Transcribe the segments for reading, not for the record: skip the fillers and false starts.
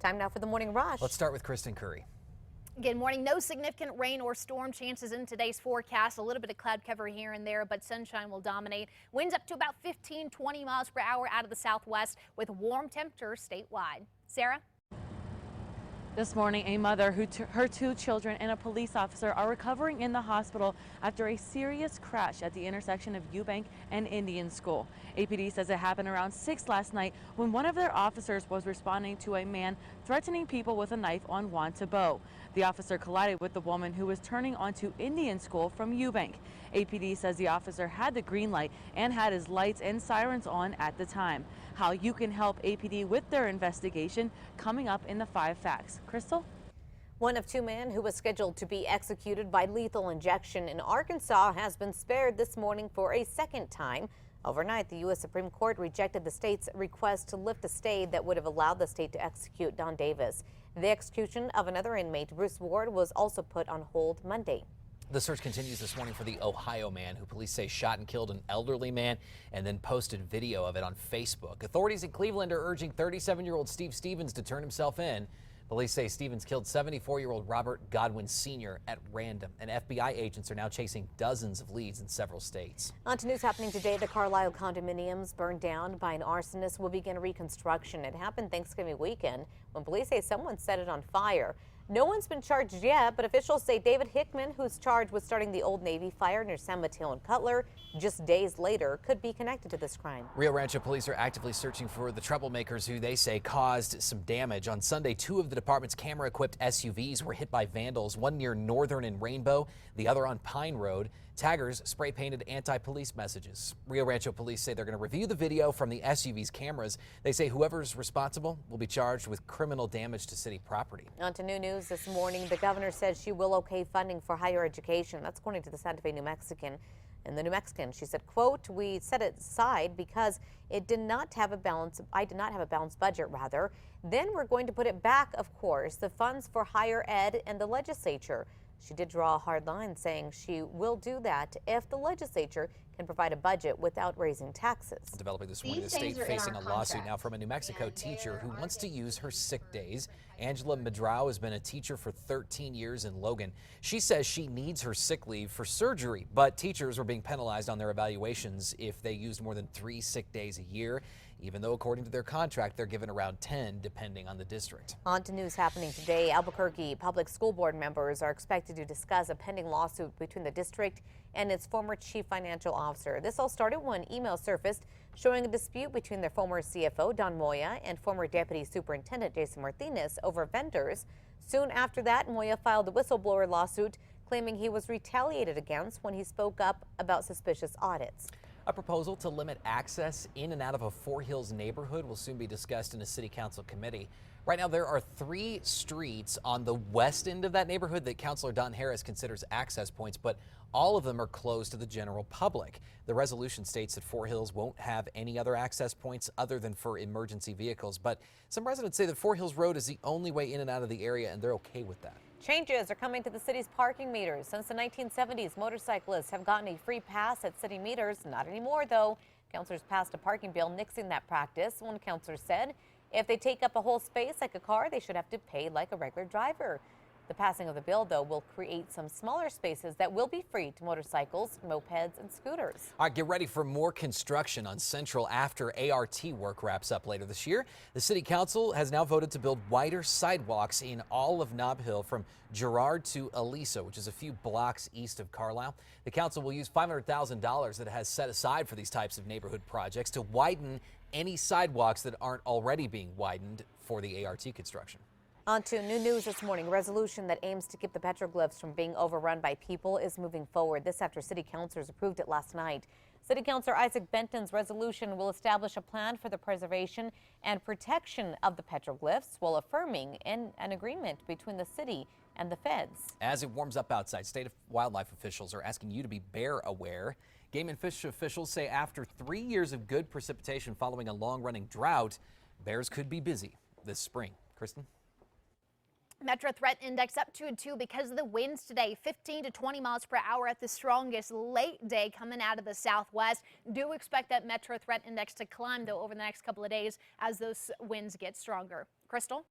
Time now for the Morning Rush. Let's start with Kristen Curry. Good morning. No significant rain or storm chances in today's forecast. A little bit of cloud cover here and there, but sunshine will dominate. Winds up to about 15-20 miles per hour out of the southwest with warm temperatures statewide. Sarah? This morning, a mother, her two children, and a police officer are recovering in the hospital after a serious crash at the intersection of Eubank and Indian School. APD says it happened around 6 last night when one of their officers was responding to a man threatening people with a knife on Juan Tabo. The officer collided with the woman who was turning onto Indian School from Eubank. APD says the officer had the green light and had his lights and sirens on at the time. How you can help APD with their investigation coming up in the 5 Facts. Crystal? One of 2 men who was scheduled to be executed by lethal injection in Arkansas has been spared this morning for a second time. Overnight, the U.S. Supreme Court rejected the state's request to lift a stay that would have allowed the state to execute Don Davis. The execution of another inmate, Bruce Ward, was also put on hold Monday. The search continues this morning for the Ohio man who police say shot and killed an elderly man and then posted video of it on Facebook. Authorities in Cleveland are urging 37-year-old Steve Stevens to turn himself in. Police say Stevens killed 74-year-old Robert Godwin Sr. at random, and FBI agents are now chasing dozens of leads in several states. On to news happening today. The Carlisle condominiums burned down by an arsonist will begin reconstruction. It happened Thanksgiving weekend when police say someone set it on fire. No one's been charged yet, but officials say David Hickman, who's charged with starting the Old Navy fire near San Mateo and Cutler just days later, could be connected to this crime. Rio Rancho police are actively searching for the troublemakers who they say caused some damage. On Sunday, 2 of the department's camera-equipped SUVs were hit by vandals, one near Northern and Rainbow, the other on Pine Road. Taggers spray-painted anti-police messages. Rio Rancho police say they're going to review the video from the SUV's cameras. They say whoever's responsible will be charged with criminal damage to city property. On to new news this morning. The governor said she will okay funding for higher education. That's according to the Santa Fe New Mexican. And the New Mexican, she said, quote, "We set it aside because it did not have a balance. I did not have a balanced budget, rather. Then we're going to put it back, of course, the funds for higher ed and the legislature." She did draw a hard line, saying she will do that if the legislature can provide a budget without raising taxes. Developing this morning, the state facing a lawsuit now from a New Mexico teacher who wants to use her sick days. Angela Medrao has been a teacher for 13 years in Logan. She says she needs her sick leave for surgery, but teachers were being penalized on their evaluations if they used more than 3 sick days a year, even though according to their contract, they're given around 10 depending on the district. On to news happening today. Albuquerque Public School Board members are expected to discuss a pending lawsuit between the district and its former chief financial officer. This all started when email surfaced showing a dispute between their former CFO, Don Moya, and former Deputy Superintendent Jason Martinez over vendors. Soon after that, Moya filed a whistleblower lawsuit claiming he was retaliated against when he spoke up about suspicious audits. A proposal to limit access in and out of a Fort Hills neighborhood will soon be discussed in a city council committee. Right now, there are 3 streets on the west end of that neighborhood that Councilor Don Harris considers access points, but all of them are closed to the general public. The resolution states that Fort Hills won't have any other access points other than for emergency vehicles, but some residents say that Fort Hills Road is the only way in and out of the area, and they're okay with that. Changes are coming to the city's parking meters. Since the 1970s, motorcyclists have gotten a free pass at city meters. Not anymore, though. Councilors passed a parking bill nixing that practice. One councilor said if they take up a whole space like a car, they should have to pay like a regular driver. The passing of the bill, though, will create some smaller spaces that will be free to motorcycles, mopeds, and scooters. All right, get ready for more construction on Central after ART work wraps up later this year. The City Council has now voted to build wider sidewalks in all of Nob Hill from Girard to Aliso, which is a few blocks east of Carlisle. The council will use $500,000 that it has set aside for these types of neighborhood projects to widen any sidewalks that aren't already being widened for the ART construction. On to new news this morning. A resolution that aims to keep the petroglyphs from being overrun by people is moving forward. This after city councilors approved it last night. City Councilor Isaac Benton's resolution will establish a plan for the preservation and protection of the petroglyphs while affirming an agreement between the city and the feds. As it warms up outside, state wildlife officials are asking you to be bear aware. Game and fish officials say after 3 years of good precipitation following a long-running drought, bears could be busy this spring. Kristen? Metro Threat Index up to a 2 because of the winds today, 15 to 20 miles per hour at the strongest late day coming out of the southwest. Do expect that Metro Threat Index to climb, though, over the next couple of days as those winds get stronger. Crystal?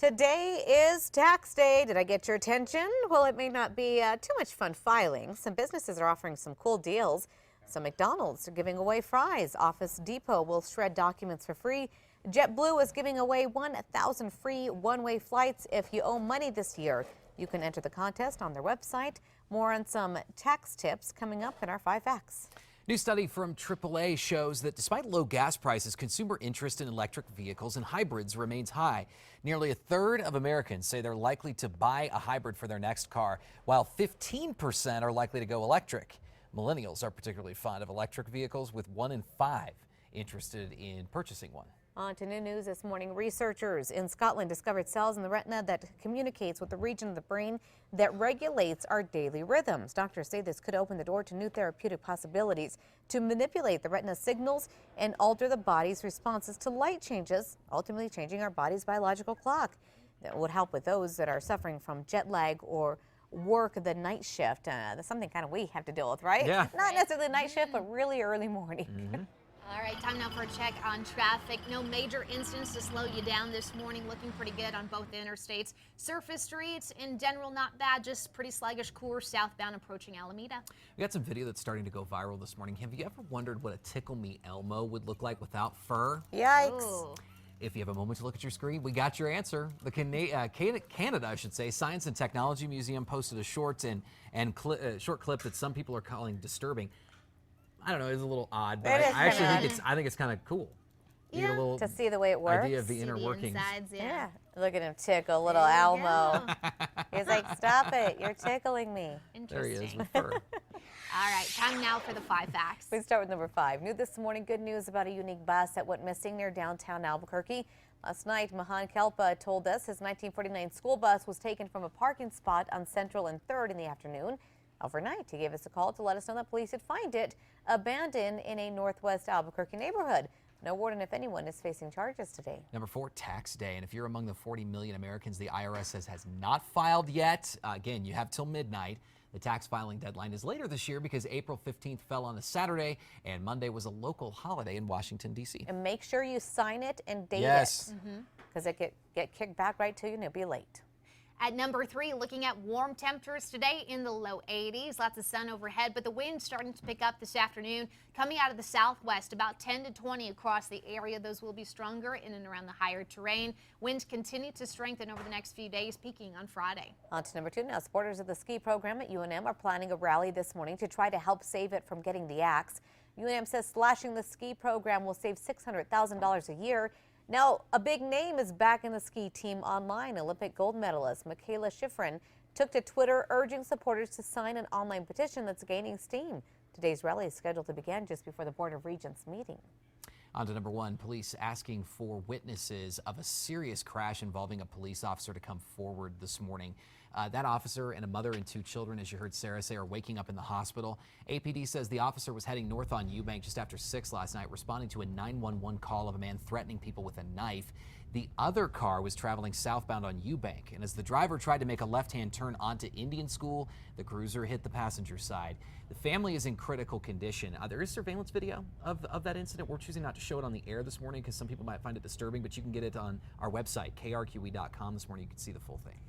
Today is tax day. Did I get your attention? Well, it may not be too much fun filing. Some businesses are offering some cool deals. Some McDonald's are giving away fries. Office Depot will shred documents for free. JetBlue is giving away 1,000 free one-way flights if you owe money this year. You can enter the contest on their website. More on some tax tips coming up in our 5 Facts. New study from AAA shows that despite low gas prices, consumer interest in electric vehicles and hybrids remains high. Nearly a third of Americans say they're likely to buy a hybrid for their next car, while 15% are likely to go electric. Millennials are particularly fond of electric vehicles, with 1 in 5 interested in purchasing one. On to new news this morning. Researchers in Scotland discovered cells in the retina that communicates with the region of the brain that regulates our daily rhythms. Doctors say this could open the door to new therapeutic possibilities to manipulate the retina signals and alter the body's responses to light changes, ultimately changing our body's biological clock. That would help with those that are suffering from jet lag or work the night shift. That's something kind of we have to deal with, right? Yeah. Not necessarily the night shift, but really early morning. All right, time now for a check on traffic. No major incidents to slow you down this morning. Looking pretty good on both interstates. Surface streets in general not bad, just pretty sluggish course southbound approaching Alameda. We got some video that's starting to go viral this morning. Have you ever wondered what a Tickle Me Elmo would look like without fur? Yikes. Ooh. If you have a moment to look at your screen, we got your answer. The Canada, I should say, Science and Technology Museum posted a short clip that some people are calling disturbing. I don't know, it's a little odd, but I actually think it's kind of cool. You get a little to see the way it works. idea of the inner workings. Insides, Yeah. Look at him tickle little Elmo. He's like, stop it. You're tickling me. There he is Interesting. with fur. All right, time now for the 5 Facts. We start with number 5. New this morning, good news about a unique bus that went missing near downtown Albuquerque. Last night, Mahan Kelpa told us his 1949 school bus was taken from a parking spot on Central and 3rd in the afternoon. Overnight, he gave us a call to let us know that police had found it abandoned in a northwest Albuquerque neighborhood. No word on if anyone is facing charges today. Number 4, tax day. And if you're among the 40 million Americans the IRS says has not filed yet, again, you have till midnight. The tax filing deadline is later this year because April 15th fell on a Saturday and Monday was a local holiday in Washington, D.C. And make sure you sign it and date Yes. it. Because it get kicked back right to you and it'll be late. At number 3, looking at warm temperatures today in the low 80s. Lots of sun overhead, but the wind's starting to pick up this afternoon. Coming out of the southwest, about 10 to 20 across the area. Those will be stronger in and around the higher terrain. Winds continue to strengthen over the next few days, peaking on Friday. On to number 2 now. Supporters of the ski program at UNM are planning a rally this morning to try to help save it from getting the axe. UNM says slashing the ski program will save $600,000 a year. Now, a big name is back in the ski team online. Olympic gold medalist Michaela Schifrin took to Twitter urging supporters to sign an online petition that's gaining steam. Today's rally is scheduled to begin just before the Board of Regents meeting. On to number 1, police asking for witnesses of a serious crash involving a police officer to come forward this morning. That officer and a mother and 2 children, as you heard Sarah say, are waking up in the hospital. APD says the officer was heading north on Eubank just after 6 last night, responding to a 911 call of a man threatening people with a knife. The other car was traveling southbound on Eubank, and as the driver tried to make a left-hand turn onto Indian School, the cruiser hit the passenger side. The family is in critical condition. There is surveillance video of that incident. We're choosing not to show it on the air this morning because some people might find it disturbing, but you can get it on our website, KRQE.com this morning. You can see the full thing.